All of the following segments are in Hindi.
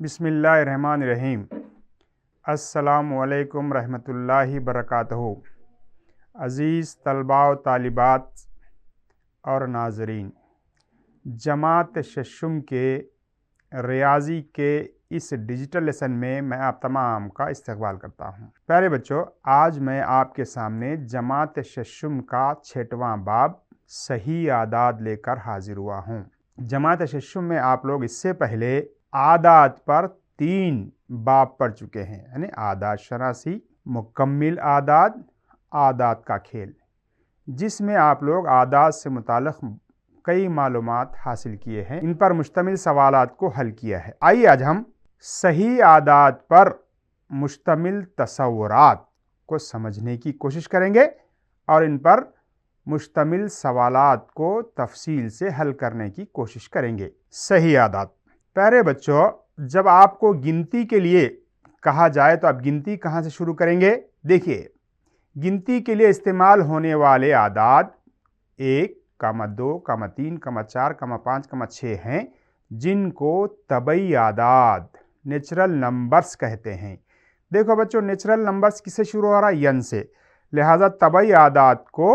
बिस्मिल्लाहिर्रहमानिर्रहीम। अस्सलामुअलैकुम रहमतुल्लाहि बरकातहू। अज़ीज़ तलबा व तालिबात और नाज़रीन, जमात शशुम के रियाज़ी के इस डिजिटल लेसन में मैं आप तमाम का इस्तकबाल करता हूँ। प्यारे बच्चों, आज मैं आपके सामने जमात शशुम का 6वां बाब सही आदात लेकर हाजिर हुआ हूँ। जमात शशुम में आप लोग इससे पहले आदात पर 3 बाब पढ़ चुके हैं, यानी आदात शनासी, मुकम्मिल आदात, आदात का खेल, जिसमें आप लोग आदात से मुताल्लिक़ कई मालूमात हासिल किए हैं, इन पर मुश्तमिल सवालात को हल किया है। आइए आज हम सही आदात पर मुश्तमिल तसव्वुरात को समझने की कोशिश करेंगे और इन पर मुश्तमिल सवालात को तफसील से हल करने की कोशिश करेंगे। सही आदात। प्यारे बच्चों, जब आपको गिनती के लिए कहा जाए तो आप गिनती कहाँ से शुरू करेंगे? देखिए, गिनती के लिए इस्तेमाल होने वाले आदात 1, 2, 3, 4, 5, 6 हैं, जिनको तबई आदात, नेचुरल नंबर्स कहते हैं। देखो बच्चों, नेचुरल नंबर्स किससे शुरू हो रहा है? यन से, लिहाजा तबई आदात को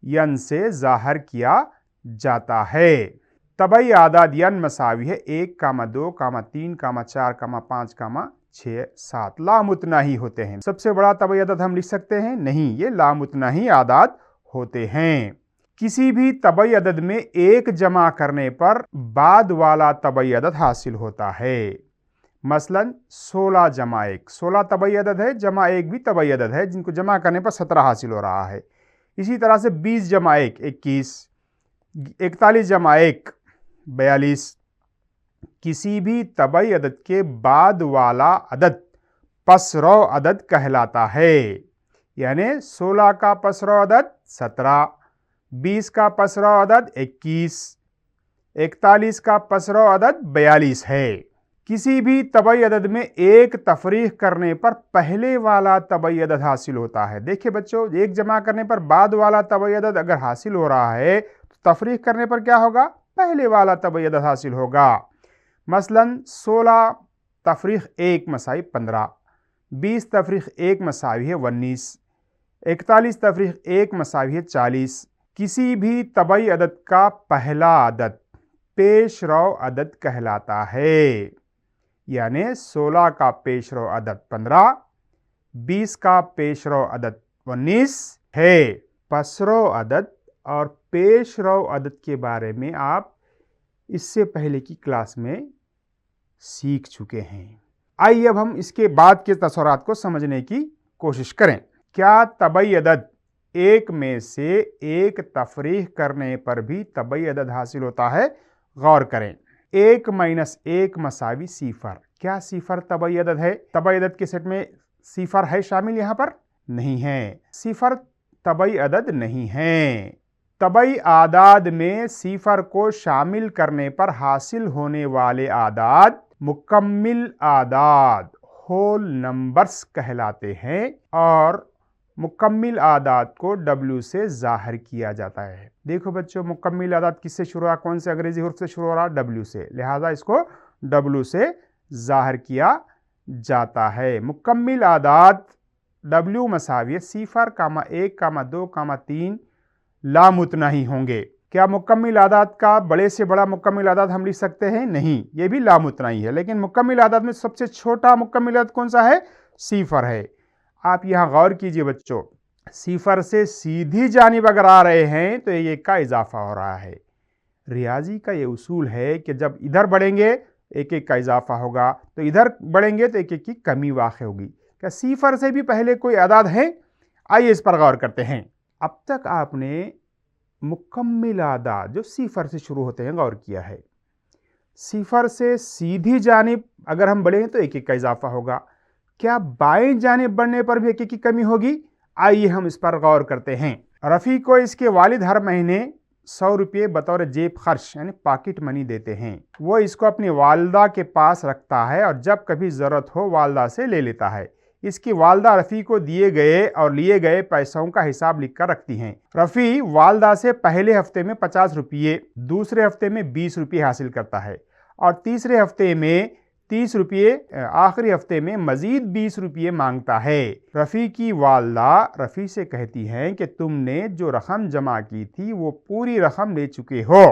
यन से ज़ाहिर किया जाता है। तबई आदात यन मसावी है 1, 2, 3, 4, 5, 6, 7 लामुतनाही होते हैं। सबसे बड़ा तबई आदात हम लिख सकते हैं? नहीं, ये लामुतनाही आदात होते हैं। किसी भी तबई अदद में 1 जमा करने पर बाद वाला तबई अदद हासिल होता है। मसलन 16 जमा 1, 16 तबई अदद है, जमा 1 भी तबई अदद है, जिनको जमा करने पर 17 हासिल हो रहा है। इसी तरह से 20 जमा 1 21, 41 जमा 1 42। किसी भी तबई अदद के बाद वाला अदद पसरो अदद कहलाता है, यानी 16 का पसरो अदद 17, 20 का पसरो अदद 21, 41 का पसरो अदद 42 है। किसी भी तबई अदद में 1 तफरीक करने पर पहले वाला तबई अदद हासिल होता है। देखिए बच्चों, 1 जमा करने पर बाद वाला तबई अदद अगर हासिल हो रहा है तो तफरीक करने पर क्या होगा? पहले वाला तबई अदद हासिल होगा। मसलन 16 तफरीक 1 मसावी 15, 20 तफरीक 1 मसावी है 19, 41 तफरीक 1 मसावी है 40। किसी भी तबई अदद का पहला अदद पेश रो अदद कहलाता है, यानी 16 का पेश रो अदद 15, 20 का पेश रो अदद 19 है। पसरो अदद और पेश रो अदद के बारे में आप इससे पहले की क्लास में सीख चुके हैं। आइए अब हम इसके बाद के तसव्वुरात को समझने की कोशिश करें। क्या तबई अदद 1 में से 1 तफरीक करने पर भी तबई अदद हासिल होता है? गौर करें। 1 - 1 मसावी सिफर। क्या सिफर तबई अदद है? तबई अदद के सेट में सिफर है शामिल? यहाँ पर नहीं है, सिफर तबई अदद नहीं है। तबई आदाद में सिफर को शामिल करने पर हासिल होने वाले आदाद मुकम्मिल आदाद, होल नंबर्स कहलाते हैं और मुकम्मिल आदात को W से ज़ाहिर किया जाता है। देखो बच्चों, मुकम्मिल आदात किससे शुरू हुआ? कौन से अंग्रेजी हुर्फ से शुरू हो रहा? W से, लिहाजा इसको W से ज़ाहिर किया जाता है। मुकम्मिल आदात W मसावी सिफर, 1, 2, 3 लामुतनाही होंगे। क्या मुकम्मिल आदात का बड़े से बड़ा मुकम्मिल आदात हम लिख सकते हैं? नहीं, ये भी लामुतनाही है। लेकिन मुकम्मिल आदात में सबसे छोटा मुकम्मिल आदात कौन सा है? सिफर है। आप यहाँ गौर कीजिए बच्चों, सिफर से सीधी जानिब अगर आ रहे हैं तो 1 का इजाफा हो रहा है। रियाजी का ये उसूल है कि जब इधर बढ़ेंगे 1 का इजाफा होगा, तो इधर बढ़ेंगे तो 1 की कमी वाक़ होगी। क्या सिफर से भी पहले कोई आदाद है? आइए इस पर गौर करते हैं। अब तक आपने मुकम्मिल आदाद जो सिफर से शुरू होते हैं गौर किया है। सिफर से सीधी जानिब अगर हम बढ़ें तो 1 का इजाफा होगा। क्या बाएं जानिब बढ़ने पर भी 1 की कमी होगी? आइए हम इस पर गौर करते हैं। रफ़ी को इसके वालिद हर महीने 100 रुपये बतौर जेब खर्च यानी पॉकेट मनी देते हैं। वो इसको अपनी वालदा के पास रखता है और जब कभी ज़रूरत हो वालदा से ले लेता है। इसकी वालदा रफ़ी को दिए गए और लिए गए पैसों का हिसाब लिखकर रखती हैं। रफ़ी वालदा से पहले हफ्ते में 50 रुपये, दूसरे हफ्ते में 20 रुपये हासिल करता है और तीसरे हफ्ते में 30 रुपये आखिरी हफ्ते में मजीद 20 रुपये मांगता है। रफ़ी की वालदा रफ़ी से कहती हैं कि तुमने जो रकम जमा की थी वो पूरी रकम ले चुके हो।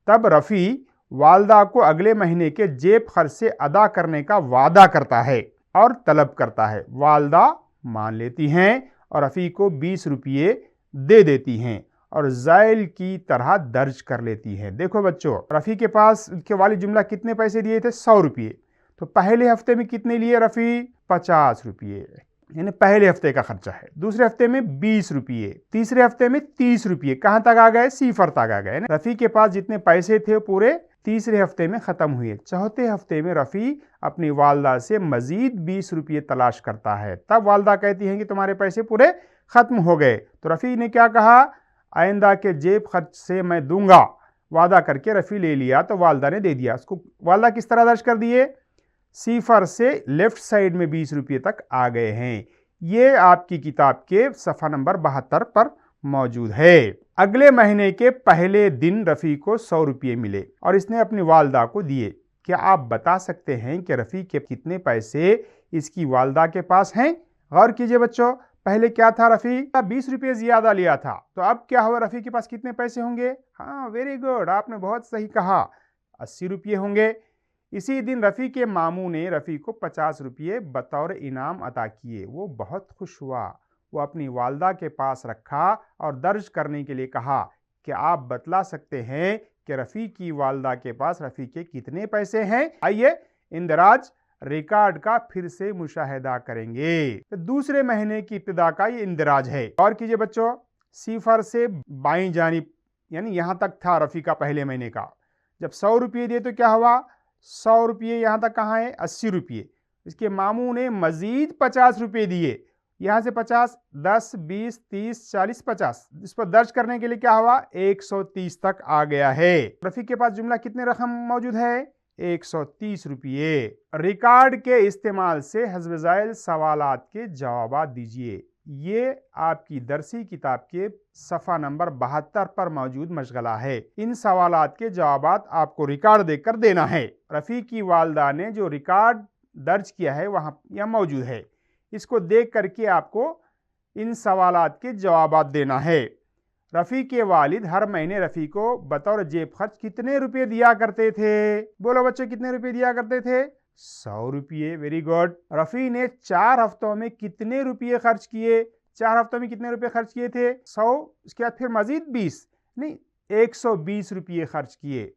तब रफ़ी वालदा को अगले महीने के जेब खर्च से अदा करने का वादा करता है और तलब करता है। वालदा मान लेती हैं और रफ़ी को 20 रुपये दे देती हैं और ज़ाइल की तरह दर्ज कर लेती है। देखो बच्चों, रफ़ी के पास के वालिद जुमला कितने पैसे दिए थे? 100 रुपये। तो पहले हफ्ते में कितने लिए रफ़ी? 50 रुपये, यानी पहले हफ्ते का खर्चा है। दूसरे हफ्ते में 20 रुपये, तीसरे हफ्ते में 30 रुपये। कहाँ तक आ गए? सिफर तक आ गए। रफ़ी के पास जितने पैसे थे पूरे तीसरे हफ्ते में ख़त्म हुए। चौथे हफ्ते में रफ़ी अपनी वालदा से मज़ीद 20 रुपये तलाश करता है। तब वालदा कहती हैं कि तुम्हारे पैसे पूरे ख़त्म हो गए। तो रफ़ी ने क्या कहा? आइंदा के जेब खर्च से मैं दूंगा। वादा करके रफ़ी ले लिया तो वालदा ने दे दिया। उसको वालदा किस तरह दर्ज कर दिए? सिफर से लेफ्ट साइड में 20 रुपये तक आ गए हैं। ये आपकी किताब के सफ़ा नंबर 72 पर मौजूद है। अगले महीने के पहले दिन रफ़ी को 100 रुपये मिले और इसने अपनी वालदा को दिए। क्या आप बता सकते हैं कि रफ़ी के कितने पैसे इसकी वालदा के पास हैं? गौर कीजिए बच्चों, पहले क्या था? रफ़ी 20 रुपये ज़्यादा लिया था, तो अब क्या हुआ? रफ़ी के पास कितने पैसे होंगे? हाँ, वेरी गुड, आपने बहुत सही कहा, 80 रुपये होंगे। इसी दिन रफ़ी के मामू ने रफ़ी को 50 रुपये बतौर इनाम अता किए। वो बहुत खुश हुआ। वो अपनी वालदा के पास रखा और दर्ज करने के लिए कहा कि आप बतला सकते हैं कि रफ़ी की वालदा के पास रफ़ी के कितने पैसे हैं? आइए इंदराज रिकॉर्ड का फिर से मुशाहिदा करेंगे। तो दूसरे महीने की इब्तिदा का ये इंदराज है। और कीजिए बच्चों, सिफर से बाईं जानिब, यानी यहां तक था रफ़ी का पहले महीने का। जब 100 रुपये दिए तो क्या हुआ? 100 रुपये यहां तक कहाँ है? 80 रुपये। इसके मामू ने मजीद 50 रुपये दिए। यहां से 50, 10, 20, 30, 40, 50। इस पर दर्ज करने के लिए क्या हुआ? 130 तक आ गया है। रफ़ी के पास जुमला कितने रकम मौजूद है? 130 रुपये। रिकॉर्ड के इस्तेमाल से हज़्व ज़ाइल सवालात के जवाब दीजिए। ये आपकी दरसी किताब के सफ़ा नंबर 72 पर मौजूद मशगला है। इन सवालात के जवाब आपको रिकॉर्ड देखकर देना है। रफ़ी की वालदा ने जो रिकॉर्ड दर्ज किया है वहाँ यह मौजूद है। इसको देख करके आपको इन सवालात के जवाब देना है। रफ़ी के वालिद हर महीने रफ़ी को बतौर जेब खर्च कितने रुपए दिया करते थे? बोलो बच्चों, कितने रुपए दिया करते थे? 100 रुपये। Very good. रफ़ी ने 4 हफ्तों में कितने रुपये खर्च किए? 4 हफ्तों में कितने रुपये खर्च किए थे? 100। इसके बाद फिर मजीद 20, नहीं 120 रुपये खर्च किए।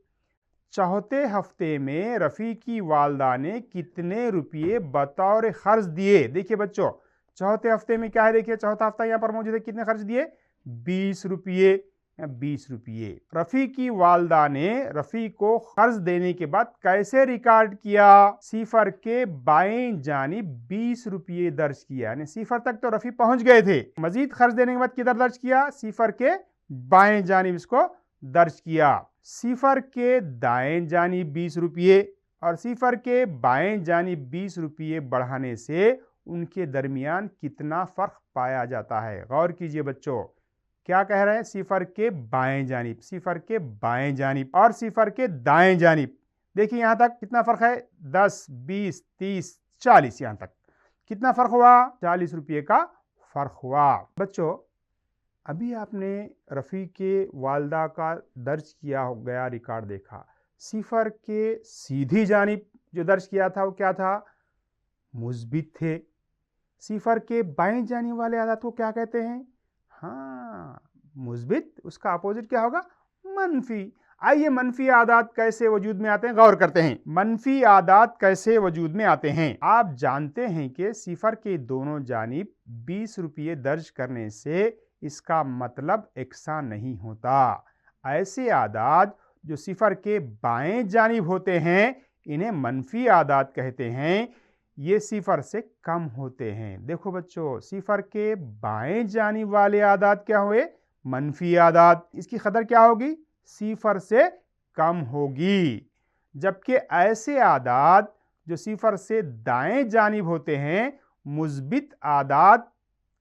चौथे हफ्ते में रफ़ी की वालदा ने कितने रुपये बतौर खर्च दिए? देखिए बच्चों, चौथे हफ्ते में क्या है? देखिए चौथा हफ्ता यहाँ पर मौजूद है। कितने खर्च दिए? 20 रुपये। 20 रुपये। रफ़ी की वालदा ने रफ़ी को कर्ज देने के बाद कैसे रिकॉर्ड किया? सिफर के बाएं जानिब 20 रुपये दर्ज किया। यानी सिफर तक तो रफ़ी पहुंच गए थे, मजीद खर्च देने के बाद किधर दर्ज किया? सिफर के बाएं जानिब इसको दर्ज किया। सिफर के दाएं जानिब 20 रुपये और सिफर के बाएं जानिब 20 रुपये बढ़ाने से उनके दरमियान कितना फर्क पाया जाता है? गौर कीजिए बच्चों, क्या कह रहे हैं? सिफर के बाएं जानिब, सिफर के बाएं जानिब और सिफर के दाएं जानिब। देखिए यहां तक कितना फर्क है? 10, 20, 30, 40। यहां तक कितना फर्क हुआ? 40 रुपये का फर्क हुआ। बच्चों, अभी आपने रफ़ी के वालदा का दर्ज किया गया रिकॉर्ड देखा। सिफर के सीधी जानिब जो दर्ज किया था वो क्या था? मुस्बित थे। सिफर के बाएं जानिब वाले आदात को क्या कहते हैं? हाँ, मुस्बित। उसका अपोजिट क्या होगा? मनफी। आइए मनफी आदात कैसे वजूद में आते हैं गौर करते हैं। मनफी आदात कैसे वजूद में आते हैं? आप जानते हैं कि सिफर के दोनों जानिब 20 रुपये दर्ज करने से इसका मतलब एकसा नहीं होता। ऐसे आदात जो सिफर के बाएं जानिब होते हैं इन्हें मनफी आदात कहते हैं। ये सिफर से कम होते हैं। देखो बच्चों, सिफर के बाएं जानिब वाले आदात क्या हुए? मनफी आदात। इसकी कदर क्या होगी? सिफर से कम होगी। जबकि ऐसे आदात जो सिफर से दाएं जानिब होते हैं मुस्बित आदात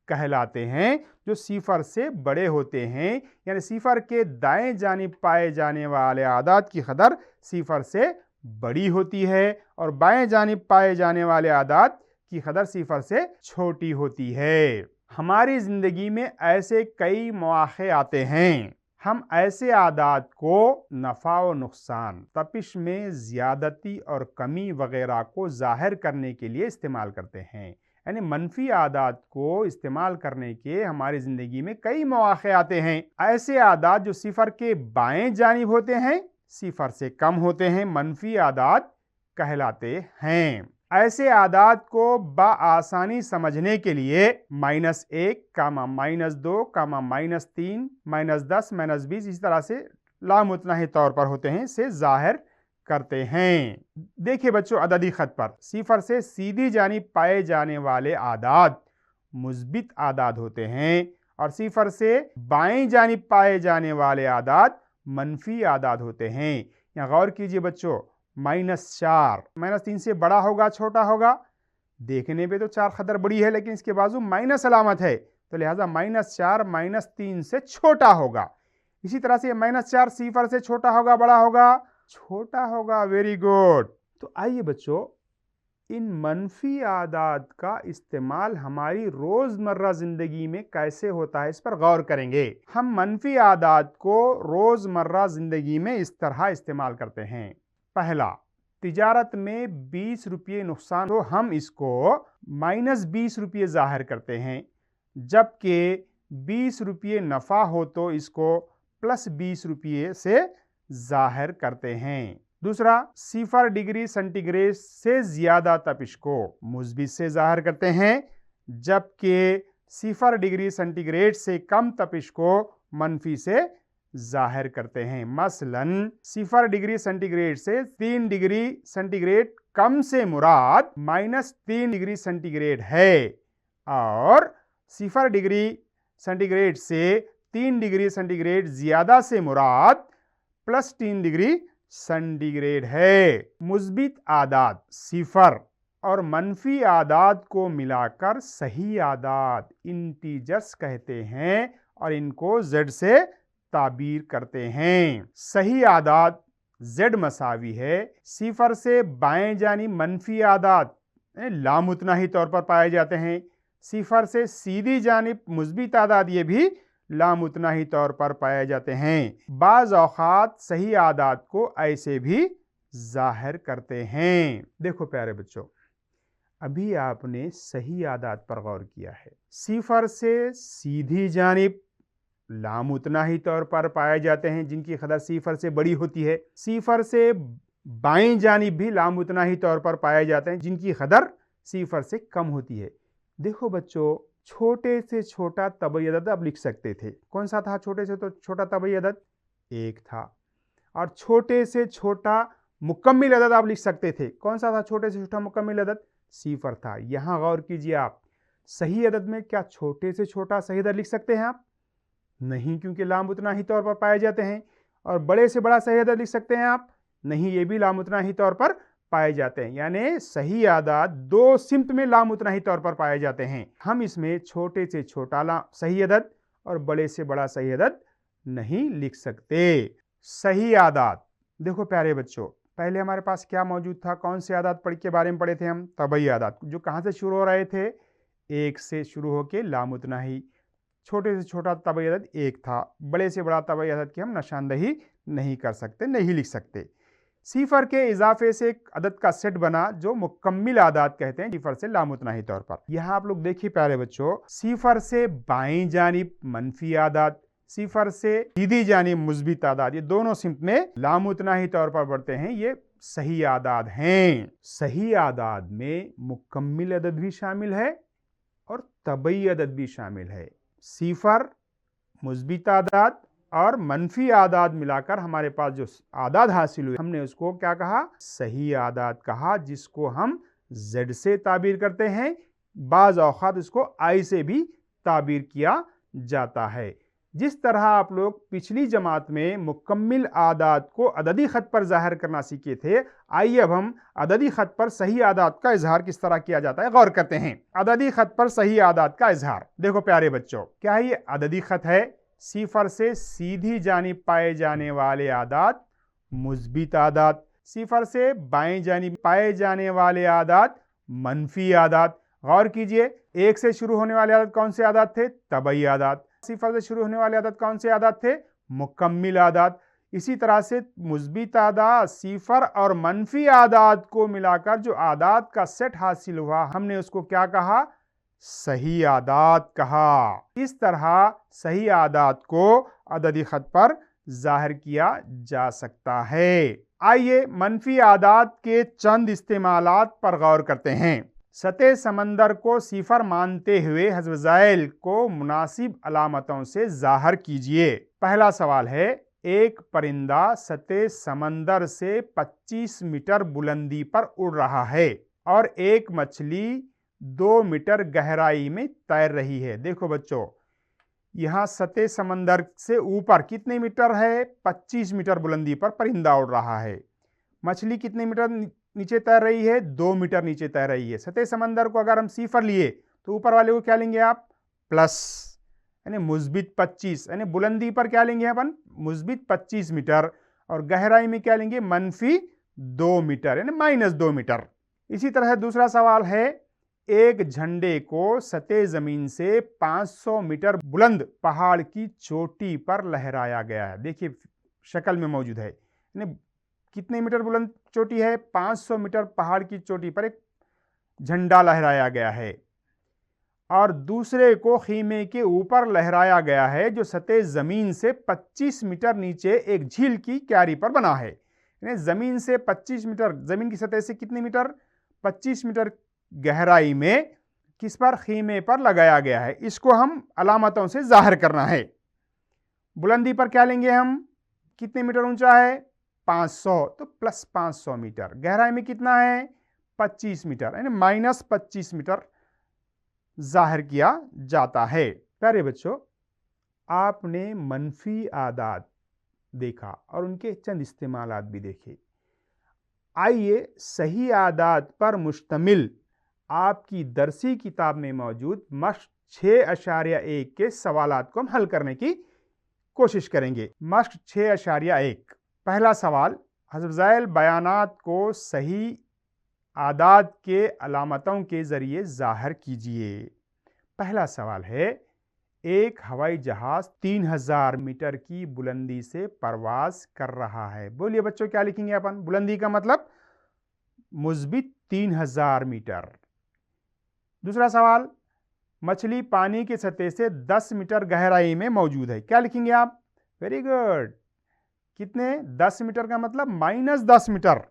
कहलाते हैं, जो सिफर से बड़े होते हैं। यानी सिफर के दाएं जानिब पाए जाने वाले आदात की कदर सिफर से बड़ी होती है और बाएं जानिब पाए जाने वाले आदात की कदर 0 से छोटी होती है। हमारी ज़िंदगी में ऐसे कई मौक़े आते हैं, हम ऐसे आदात को नफ़ा व नुकसान, तपिश में ज़्यादती और कमी वगैरह को ज़ाहिर करने के लिए इस्तेमाल करते हैं। यानी मनफी आदात को इस्तेमाल करने के हमारी ज़िंदगी में कई मौक़े आते हैं। ऐसे आदात जो 0 के बाएं जानिब होते हैं, 0 से कम होते हैं, मनफी आदात कहलाते हैं। ऐसे आदात को बआसानी समझने के लिए -1, -2, -3, -10, -20 इस तरह से लामुतनाही तौर पर होते हैं से जाहिर करते हैं। देखिए बच्चों, अददी खत पर 0 से सीधी जानिब पाए जाने वाले आदात मुस्बित आदात होते हैं और 0 से बाएं जानिब पाए जाने वाले आदात मनफी आदात होते हैं। यहाँ गौर कीजिए बच्चों, -4 -3 से बड़ा होगा छोटा होगा? देखने पे तो 4 कदर बड़ी है, लेकिन इसके बाजू माइनस अलामत है, तो लिहाजा -4 -3 से छोटा होगा। इसी तरह से -4 0 से छोटा होगा बड़ा होगा? छोटा होगा। Very good. तो आइए बच्चों, इन मनफी आदात का इस्तेमाल हमारी रोजमर्रा जिंदगी में कैसे होता है, इस पर गौर करेंगे। हम मनफी आदात को रोजमर्रा जिंदगी में इस तरह इस्तेमाल करते हैं। पहला, तिजारत में 20 रुपये नुकसान तो हम इसको -20 रुपये जाहिर करते हैं, जबकि 20 रुपये नफ़ा हो तो इसको +20 रुपये से जाहिर करते हैं। दूसरा, 0 डिग्री सेंटीग्रेड से ज़्यादा तपिश को मुस्बित से जाहिर करते हैं, जबकि 0 डिग्री सेंटीग्रेड से कम तपिश को मनफी से जाहिर करते हैं। मसलन 0 डिग्री सेंटीग्रेड से 3 डिग्री सेंटीग्रेड कम से मुराद -3 डिग्री सेंटीग्रेड है और 0 डिग्री सेंटीग्रेड से 3 डिग्री सेंटीग्रेड ज्यादा से मुराद +3 डिग्री सेंटीग्रेड है। मुस्बित आदात 0 और मनफी आदात को मिलाकर सही आदात इंटीजर्स कहते हैं और इनको Z से ताबीर करते हैं। सही आदात Z मसावी है 0 से बाएं जानी मनफी आदात लामुतनाही तौर पर पाए जाते हैं। 0 से सीधी जानिब मुस्बित आदात ये भी लामुतनाही तौर पर पाए जाते हैं। बाज़ औक़ात सही आदात को ऐसे भी जाहिर करते हैं। देखो प्यारे बच्चों, अभी आपने सही आदात पर गौर किया है। 0 से सीधी जानिब लामुतनाही तौर पर पाए जाते हैं, जिनकी कदर 0 से बड़ी होती है। 0 से बाएं जानिब भी लामुतनाही तौर पर पाए जाते हैं, जिनकी कदर 0 से कम होती है। देखो बच्चों, छोटे से छोटा तबई अदद आप लिख सकते थे। कौन सा था छोटे से तो छोटा तबई अदद? 1 था। और छोटे से छोटा मुकम्मिल अदद आप लिख सकते थे। कौन सा था छोटे से छोटा मुकम्मिल अदद? 0 था। यहां गौर कीजिए आप, सही अदद में क्या छोटे से छोटा सही अदद लिख सकते हैं आप? नहीं, क्योंकि लामुतनाही तौर पर पाए जाते हैं। और बड़े से बड़ा सही अदद लिख सकते हैं आप? नहीं, ये भी लामुतनाही तौर पर पाए जाते हैं। यानी सही आदात 2 सिमत में लामुतनाही तौर पर पाए जाते हैं। हम इसमें छोटे से छोटा सही अदद और बड़े से बड़ा सही अदद नहीं लिख सकते। सही आदात, देखो प्यारे बच्चों, पहले हमारे पास क्या मौजूद था? कौन से आदात के बारे में पढ़े थे हम? तबई आदात, जो कहाँ से शुरू हो रहे थे? 1 से शुरू होके लामुतनाही। छोटे से छोटा तबई अदद 1 था। बड़े से बड़ा तबई अदद की हम निशानदही नहीं कर सकते, नहीं लिख सकते। 0 के इजाफे से एक अदद का सेट बना जो मुकम्मिल आदात कहते हैं 0 से लामुतनाही तौर पर। यहाँ आप लोग देखिए प्यारे बच्चों, 0 से बाईं जानिब मनफी आदात, 0 से सीधी जानिब मुस्बित आदात, ये दोनों सिमत में लामुतनाही तौर पर बढ़ते हैं। ये सही आदात हैं। सही आदात में मुकम्मिल अदद भी शामिल है और तबई अदद भी शामिल है। 0 मुस्बित आदात और मनफी आदात मिलाकर हमारे पास जो आदात हासिल हुई, हमने उसको क्या कहा? सही आदात कहा, जिसको हम Z से ताबीर करते हैं। बाज़ औक़ात उसको I से भी ताबीर किया जाता है। जिस तरह आप लोग पिछली जमात में मुकम्मिल आदात को अददी ख़त पर ज़ाहिर करना सीखे थे, आइए अब हम अददी ख़त पर सही आदात का इजहार किस तरह किया जाता है गौर करते हैं। अददी ख़त पर सही आदात का इजहार, देखो प्यारे बच्चों, क्या ये अददी ख़त है? 0 से सीधी जानिब पाए जाने वाले आदात मुस्बित आदात, सिफर से बाएं जानिब पाए जाने वाले आदात मनफी आदात। गौर कीजिए, एक से शुरू होने वाले आदात कौन से आदात थे? तबई आदात। सिफर से शुरू होने वाले आदात कौन से आदात थे? मुकम्मिल आदात। इसी तरह से मुस्बित आदात, सिफर और मनफी आदात को मिलाकर जो आदात का सेट हासिल हुआ, हमने उसको क्या कहा? सही आदात कहा। इस तरह सही आदात को अददी खत पर जाहिर किया जा सकता है। आइए मनफी आदात के चंद इस्तेमालात पर गौर करते हैं। सतह समंदर को सिफर मानते हुए हज़्फ़ ज़ाइल को मुनासिब अलामतों से जाहिर कीजिए। पहला सवाल है, एक परिंदा सतह समंदर से 25 मीटर बुलंदी पर उड़ रहा है और एक मछली 2 मीटर गहराई में तैर रही है। देखो बच्चों, यहां सतह समंदर से ऊपर कितने मीटर है? 25 मीटर बुलंदी पर परिंदा उड़ रहा है। मछली कितने मीटर नीचे तैर रही है? 2 मीटर नीचे तैर रही है। सतह समंदर को अगर हम सिफर लिए तो ऊपर वाले को क्या लेंगे आप? प्लस, यानी मुस्बित 25, यानी बुलंदी पर क्या लेंगे अपन? मुस्बित 25 मीटर, और गहराई में क्या लेंगे? मनफी 2 मीटर, यानी -2 मीटर। इसी तरह दूसरा सवाल है, एक झंडे को सतह जमीन से 500 मीटर बुलंद पहाड़ की चोटी पर लहराया गया है। देखिए शक्ल में मौजूद है, यानी कितने मीटर बुलंद चोटी है? 500 मीटर पहाड़ की चोटी पर एक झंडा लहराया गया है, और दूसरे को खीमे के ऊपर लहराया गया है जो सतह जमीन से 25 मीटर नीचे एक झील की क्यारी पर बना है। यानी जमीन से 25 मीटर, जमीन की सतह से कितने मीटर? 25 मीटर गहराई में किस पर? खीमे पर लगाया गया है। इसको हम अलामतों से जाहिर करना है। बुलंदी पर क्या लेंगे हम? कितने मीटर ऊंचा है? 500, तो प्लस 500 मीटर। गहराई में कितना है? 25 मीटर, यानी -25 मीटर जाहिर किया जाता है। प्यारे बच्चों, आपने मनफी आदात देखा और उनके चंद इस्तेमालात भी देखे। आइए सही आदात पर मुश्तमिल आपकी दरसी किताब में मौजूद मश्क 6.1 के सवालात को हम हल करने की कोशिश करेंगे। मश्क 6.1। पहला सवाल, हज़्फ़ ज़ाइल बयानात को सही आदात के अलामतों के जरिए जाहिर कीजिए। पहला सवाल है, एक हवाई जहाज 3000 मीटर की बुलंदी से परवाज कर रहा है। बोलिए बच्चों, क्या लिखेंगे अपन? बुलंदी का मतलब मुस्बित 3000 मीटर। दूसरा सवाल, मछली पानी की सतह से 10 मीटर गहराई में मौजूद है। क्या लिखेंगे आप? Very good. कितने? 10 मीटर का मतलब -10 मीटर।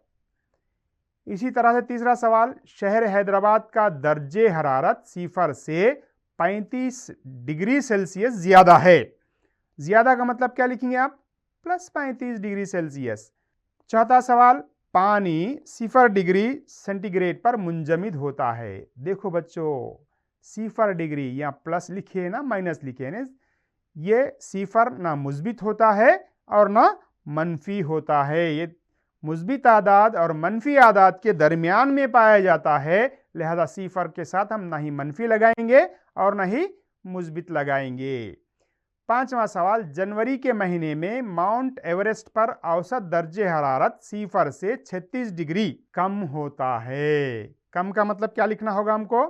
इसी तरह से तीसरा सवाल, शहर हैदराबाद का दर्जे हरारत सिफर से 35 डिग्री सेल्सियस ज्यादा है। ज्यादा का मतलब क्या लिखेंगे आप? +35 डिग्री सेल्सियस। चौथा सवाल, पानी 0 डिग्री सेंटीग्रेड पर मुंजमद होता है। देखो बच्चों, 0 डिग्री, या प्लस लिखिए ना माइनस लिखिए ना, ये 0 ना मुस्बित होता है और ना मनफी होता है। ये मुस्बित आदात और मनफी आदात के दरमियान में पाया जाता है, लिहाजा 0 के साथ हम ना ही मनफी लगाएंगे और ना ही मुस्बित लगाएंगे। पांचवा सवाल, जनवरी के महीने में माउंट एवरेस्ट पर औसत दर्जे हरारत 0 से 36 डिग्री कम होता है। कम का मतलब क्या लिखना होगा हमको?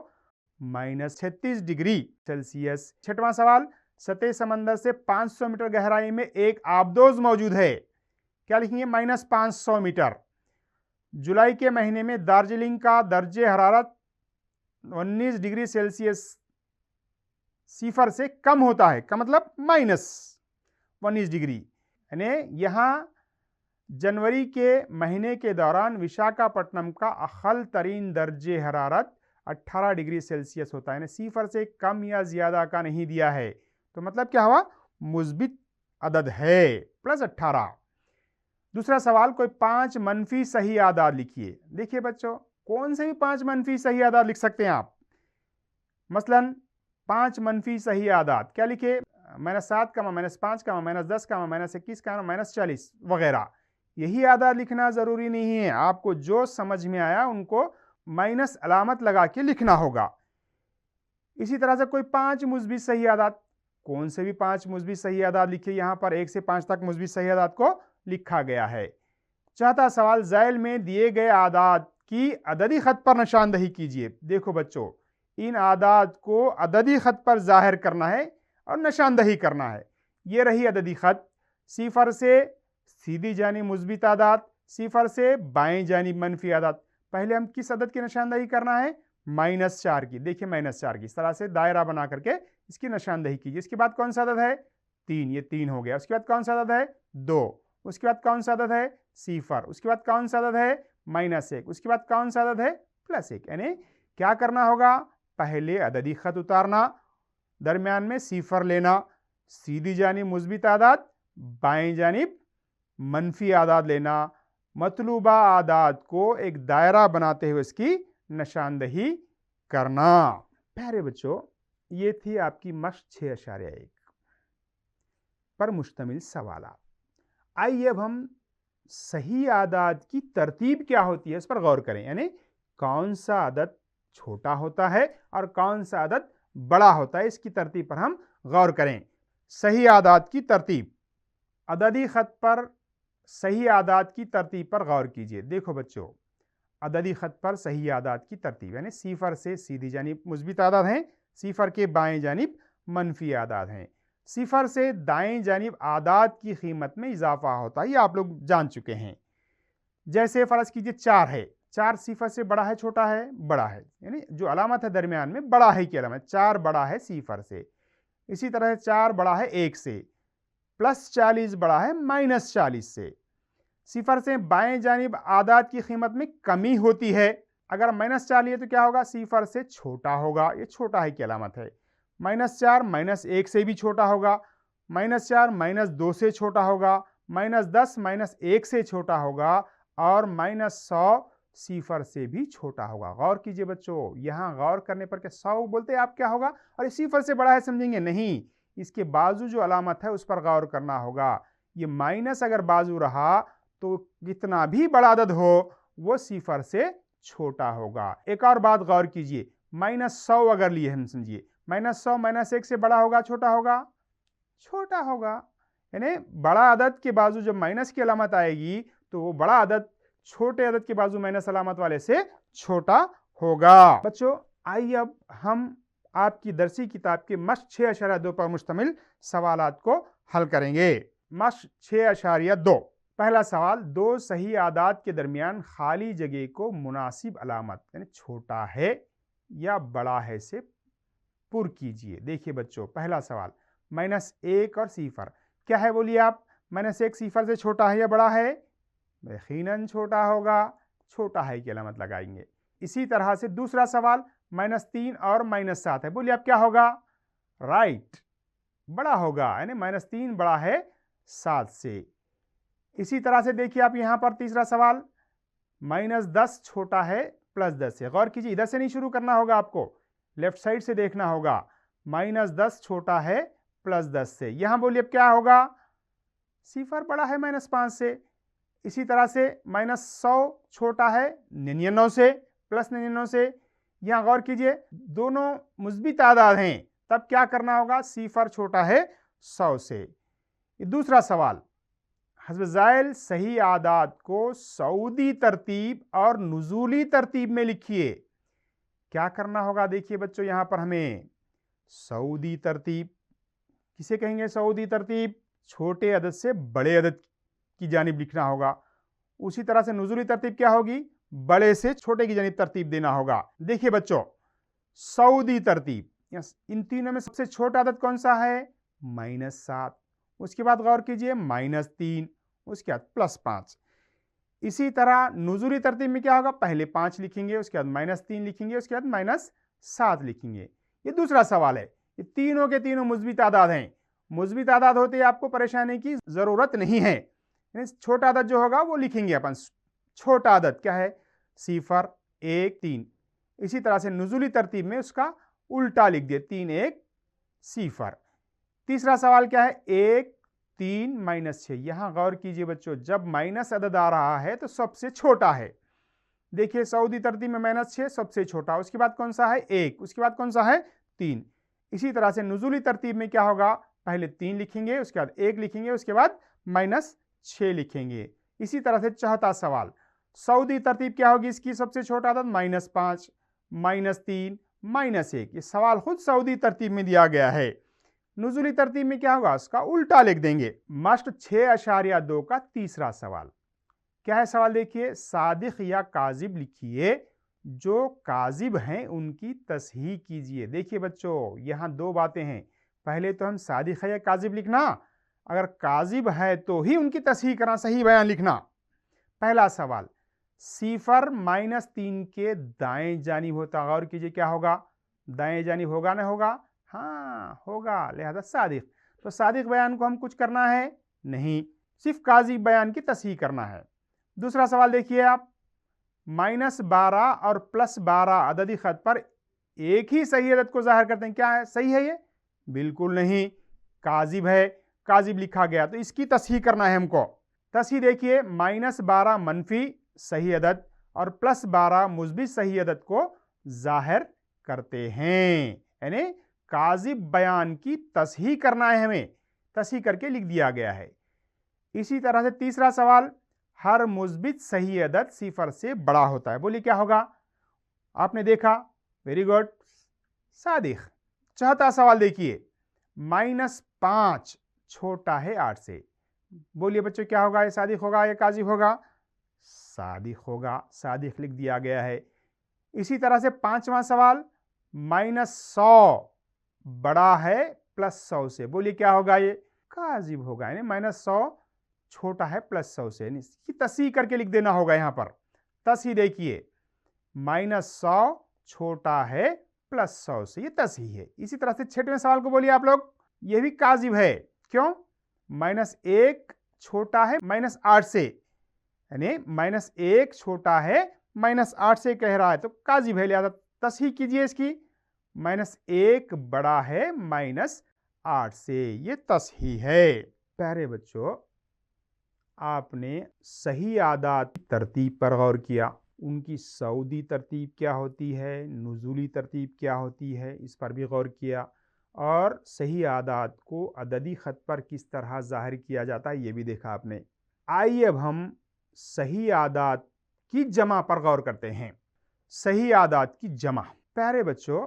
-36 डिग्री सेल्सियस। छठवां सवाल, सतह समंदर से 500 मीटर गहराई में एक आबदोज मौजूद है। क्या लिखेंगे? -500 मीटर। जुलाई के महीने में दार्जिलिंग का दर्जे हरारत 19 डिग्री सेल्सियस 0 से कम होता है, का मतलब -19 डिग्री। यानी यहां जनवरी के महीने के दौरान विशाखापट्टनम का अखल तरीन दर्जे हरारत 18 डिग्री सेल्सियस होता है। यानी 0 से कम या ज्यादा का नहीं दिया है, तो मतलब क्या हुआ? मुस्बित अदद है, +18। दूसरा सवाल, कोई 5 मनफी सही आदाद लिखिए। देखिए बच्चों, कौन से भी 5 मनफी सही आदाद लिख सकते हैं आप। मसलन 5 मनफी सही आदाद क्या लिखे? -7, -5, -10, -21, -40 वगैरह। यही आदाद लिखना जरूरी नहीं है, आपको जो समझ में आया उनको माइनस अलामत लगा के लिखना होगा। इसी तरह से कोई 5 मुस्बित सही आदाद, कौन से भी 5 मुस्बित सही आदाद लिखिए। यहां पर 1 से 5 तक मुस्बित सही आदाद को लिखा गया है। चौथा सवाल, ज़ैल में दिए गए आदाद की अददी ख़त पर निशानदही कीजिए। देखो बच्चों, इन आदाद को अददी ख़त पर ज़ाहिर करना है और निशानदही करना है। ये रही अददी ख़त, सिफर से सीधी जानिब मुस्बित आदाद, सिफर से बाएं जानिब मनफी आदाद। पहले हम किस अदद की निशानदही करना है? -4 की। देखिए -4 की, इस तरह से दायरा बना करके इसकी निशानदही कीजिए। इसके बाद कौन सा अदद है? 3, ये 3 हो गया। उसके बाद कौन सा अदद है? 2। उसके बाद कौन सा अदद है? सिफर। उसके बाद कौन सा अदद है? -1। उसके बाद कौन सा अदद है? +1। यानी क्या करना होगा? पहले अददी खत उतारना, दरमियान में सिफर लेना, सीधी जानिब मुस्बित आदाद, बाएं जानिब मनफी आदाद लेना, मतलूबा आदाद को एक दायरा बनाते हुए इसकी निशानदही करना। प्यारे बच्चों, ये थी आपकी मश्क 6.1 पर मुश्तमिल सवाल। आइए अब हम सही आदाद की तरतीब क्या होती है उस पर गौर करें, यानी कौन सा अदद छोटा होता है और कौन सा अदद बड़ा होता है, इसकी तरतीब पर हम गौर करें। सही आदाद की तरतीब, अददी खत पर सही आदाद की तरतीब पर गौर कीजिए। देखो बच्चों, अददी खत पर सही आदाद की तरतीब, यानी सिफर से सीधी जानिब मुस्बित आदाद हैं, सिफर के बाएं जानिब मनफी आदाद हैं। सिफर से दाएं जानिब आदाद की कीमत में इजाफा होता है, ये आप लोग जान चुके हैं। जैसे फर्ज कीजिए 4 है, 4 सिफर से बड़ा है छोटा है? बड़ा है, यानी जो अलामत है दरमियान में बड़ा है की अलामत, 4 बड़ा है सिफर से। इसी तरह 4 बड़ा है 1 से, +40 बड़ा है -40 से। सिफर से बाएं जानिब आदाद की कीमत में कमी होती है। अगर -40 है तो क्या होगा? सिफर से छोटा होगा, ये छोटा है की अलामत है। -4 -1 से भी छोटा होगा, -4 -2 से छोटा होगा, -10 -1 से छोटा होगा और -100 सिफर से भी छोटा होगा। गौर कीजिए बच्चों, यहाँ गौर करने पर क्या 100 बोलते आप क्या होगा? और सिफर से बड़ा है समझेंगे? नहीं, इसके बाजू जो अलामत है उस पर गौर करना होगा। ये माइनस अगर बाजू रहा तो कितना भी बड़ा अदद हो वो सिफर से छोटा होगा। एक और बात गौर कीजिए, -100 अगर लिए हम, समझिए -100 -1 से बड़ा होगा छोटा होगा? छोटा होगा। यानी बड़ा अदद के बाजू जब माइनस की अलामत आएगी तो वो बड़ा अदद छोटे अदद के बाजू माइनस अलामत वाले से छोटा होगा। बच्चों, आइए अब हम आपकी दरसी किताब के मश्क 6.2 पर मुश्तमिल सवालात को हल करेंगे। मश्क 6.2, पहला सवाल, 2 सही आदाद के दरमियान खाली जगह को मुनासिब अलामत यानी छोटा है या बड़ा है से पुर कीजिए। देखिए बच्चों, पहला सवाल, -1 और सिफर क्या है बोलिए आप? -1 सिफर से छोटा है या बड़ा है? यकीनन छोटा होगा, छोटा है की अलामत लगाएंगे। इसी तरह से दूसरा सवाल, -3 और -7 है, बोलिए आप क्या होगा? राइट, बड़ा होगा, यानी -3 बड़ा है 7 से। इसी तरह से देखिए आप यहां पर तीसरा सवाल, -10 छोटा है +10 से। गौर कीजिए, इधर से नहीं शुरू करना होगा, आपको लेफ्ट साइड से देखना होगा। -10 छोटा है +10 से। यहां बोलिए अब क्या होगा? सिफर बड़ा है -5 से। इसी तरह से -100 छोटा है 99 से, +99 से। यहां गौर कीजिए, दोनों मुस्बित आदाद हैं, तब क्या करना होगा? सिफर छोटा है 100 से। दूसरा सवाल, हस्ब ज़ाइल सही आदाद को सऊदी तरतीब और नुज़ूली तरतीब में लिखिए। क्या करना होगा? देखिए बच्चों, यहां पर हमें सऊदी तरतीब किसे कहेंगे? सऊदी तरतीब छोटे अदद से बड़े अदद की जानिब लिखना होगा। उसी तरह से नुज़ूली तरतीब क्या होगी? बड़े से छोटे की जानिब तरतीब देना होगा। देखिए बच्चों, सऊदी तरतीब, इन तीनों में सबसे छोटा अदद कौन सा है? -7। उसके बाद गौर कीजिए -3, उसके बाद +5। इसी तरह नुज़ूली तरतीब में क्या होगा? पहले 5 लिखेंगे, उसके बाद -3 लिखेंगे, उसके बाद -7 लिखेंगे। ये दूसरा सवाल है। ये तीनों के तीनों मुस्बित आदाद हैं। मुस्बित आदाद होते हैं, आपको परेशानी की जरूरत नहीं है। छोटा अदद जो होगा वो लिखेंगे अपन। छोटा अदद क्या है? सिफर, 1, 3। इसी तरह से नुज़ूली तरतीब में उसका उल्टा लिख दिए, 3, 1 सिफर। तीसरा सवाल क्या है? 1, 3 -6। यहां गौर कीजिए बच्चों, जब माइनस अदद आ रहा है तो सबसे छोटा है। देखिए सऊदी तरतीब में -6 सबसे छोटा, उसके बाद कौन सा है? 1, उसके बाद कौन सा है? 3। इसी तरह से नुज़ूली तरतीब में क्या होगा? पहले 3 लिखेंगे, उसके बाद 1 लिखेंगे, उसके बाद -6 लिखेंगे। इसी तरह से चौथा सवाल, सऊदी तरतीब क्या होगी इसकी? सबसे छोटा अदद -5, -3, -1। ये सवाल खुद सऊदी तरतीब में दिया गया है। नुज़ूली तरतीब में क्या होगा? उसका उल्टा लिख देंगे। मस्ट 6.2 का तीसरा सवाल क्या है? सवाल देखिए, सादिक या काजिब लिखिए, जो काजिब हैं उनकी तस्हीह कीजिए। देखिए बच्चों, यहाँ दो बातें हैं। पहले तो हम सादिक है या काजिब लिखना, अगर काजिब है तो ही उनकी तस्हीह करना, सही बयान लिखना। पहला सवाल, सिफर -3 के दाएं जानिब होता, गौर कीजिए क्या होगा? दाएं जानिब होगा ना होगा? हाँ होगा, लिहाजा सादिक। तो सादिक बयान को हम कुछ करना है नहीं, सिर्फ काजिब बयान की तस्हीह करना है। दूसरा सवाल देखिए आप, -12 और +12 अददी खत पर एक ही सही अदद को जाहिर करते हैं। क्या है? सही है ये? बिल्कुल नहीं, काजिब है। काजिब लिखा गया तो इसकी तस्हीह करना है हमको। तस्हीह देखिए, -12 मनफी सही अदद और +12 मुस्बित सही अदद को जाहिर करते हैं, यानी काजिब बयान की तस्हीह करना है हमें, तस्हीह करके लिख दिया गया है। इसी तरह से तीसरा सवाल, हर मुस्बित सही अदद सिफर से बड़ा होता है। बोलिए क्या होगा? आपने देखा, वेरी गुड, सादिक। चौथा सवाल देखिए, -5 छोटा है 8 से। बोलिए बच्चों क्या होगा? ये सादिक होगा या काजिब होगा? सादिक होगा, सादिक लिख दिया गया है। इसी तरह से पांचवा सवाल, -100 बड़ा है +100 से। बोलिए क्या होगा? ये काजिब होगा, यानी -100 छोटा है +100 से, इसकी तस्हीह करके लिख देना होगा। यहां पर तस्हीह देखिए, -100 छोटा है +100 से, ये तस्हीह है। इसी तरह से छठवें सवाल को बोलिए आप लोग, ये भी काजिब है। क्यों? -1 छोटा है -8 से, यानी -1 छोटा है -8 से कह रहा है, तो काजिब है, लिहाजा तस्हीह कीजिए इसकी। -1 बड़ा है -8 से, ये तस्हीह है। प्यारे बच्चों, आपने सही आदात तरतीब पर गौर किया, उनकी सऊदी तरतीब क्या होती है, नुज़ूली तरतीब क्या होती है, इस पर भी गौर किया, और सही आदात को अददी ख़त पर किस तरह ज़ाहिर किया जाता है ये भी देखा आपने। आइए अब हम सही आदात की जमा पर गौर करते हैं। सही आदात की जमा। प्यारे बच्चों,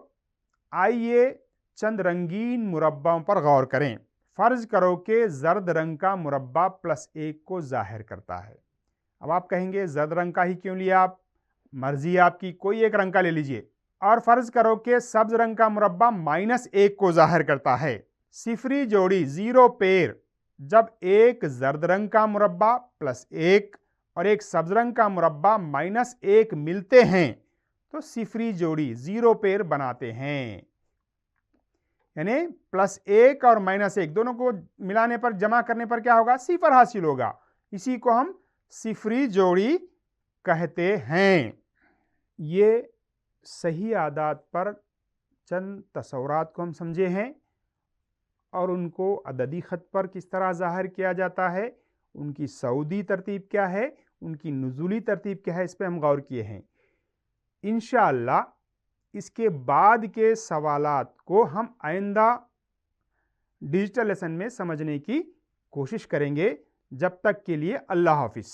आइए चंद रंगीन मुरब्बाओं पर गौर करें। फर्ज करो कि जर्द रंग का मुरब्बा +1 को जाहिर करता है। अब आप कहेंगे जर्द रंग का ही क्यों लिया आप? मर्जी आपकी, कोई एक रंग का ले लीजिए। और फर्ज करो कि सब्ज रंग का मुरब्बा -1 को जाहिर करता है। सिफरी जोड़ी 0 पेर, जब एक जर्द रंग का मुरब्बा +1 और एक सब्ज रंग का मुरब्बा -1 मिलते हैं तो सिफरी जोड़ी 0 पेर बनाते हैं, यानी +1 और -1 दोनों को मिलाने पर, जमा करने पर क्या होगा? सिफर हासिल होगा। इसी को हम सिफरी जोड़ी कहते हैं। ये सही आदात पर चंद तसव्वुरात को हम समझे हैं और उनको अददी ख़त पर किस तरह ज़ाहिर किया जाता है, उनकी सऊदी तरतीब क्या है, उनकी नुज़ूली तरतीब क्या है, इस पर हम गौर किए हैं। इंशाअल्लाह इसके बाद के सवालात को हम आइंदा डिजिटल लेसन में समझने की कोशिश करेंगे। जब तक के लिए अल्लाह हाफिज़।